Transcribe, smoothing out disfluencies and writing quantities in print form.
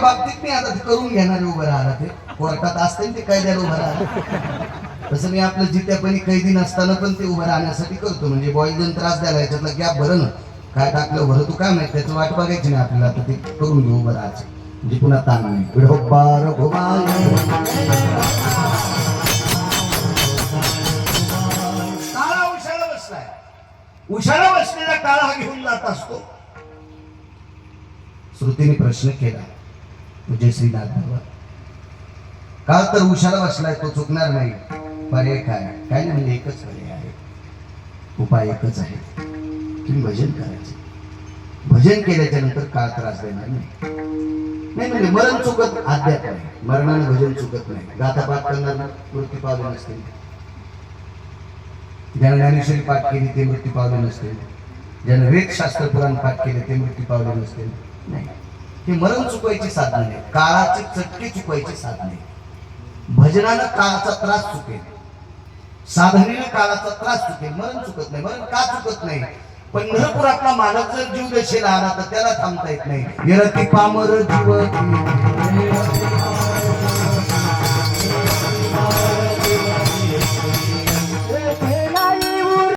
बाबतीत मी आता ते करून घेणार उभं राहिला ते कोर्टात असते ते कैद्याला उभं राहिला तसं मी आपलं जित्यापणी कैदी नसताना पण ते उभं राहण्यासाठी करतो म्हणजे बॉयजन त्रास द्यायला याच्यातला गॅप भरण काय टाकलं भरं तू काय माहिती त्याचं वाट बघायची नाही आपल्याला आता ते करून घेऊ उभं राहायचं म्हणजे पुन्हा ताण नाही काळा उशाला बसलाय उशाला बसलेला काळा हा घेऊन जात असतो श्रुतीने प्रश्न केला तुझे श्रीनाथ बाबा काळ तर उशाला बसलाय तो चुकणार नाही पर्याय काय काय नाही म्हणजे एकच पर्याय आहे उपाय एकच आहे तुम्ही भजन करायचे भजन केल्याच्या नंतर काळ त्रास देणार नाही म्हणजे मरण चुकत अध्यात्म आहे मरणाने भजन चुकत नाही गाथा पाठ करणार मृत्यू पावले नसते ज्याने ज्ञानेश्वरी पाठ केली ते मृत्यू पावले नसते ज्याने वेदशास्त्र पुराण पाठ केले ते मृत्यू पावले नसते नाही हे मरण चुकवायची साधन नाही काळाची चटके चुकवायची साधन नाही भजनानं काळाचा त्रास चुकेल साधनेनं काळाचा त्रास चुकेल मरण चुकत नाही मरण का चुकत नाही पंढरपुरातला मानव जर जीव दशेला आला तर त्याला थांबता येत नाही यरती पामर जीव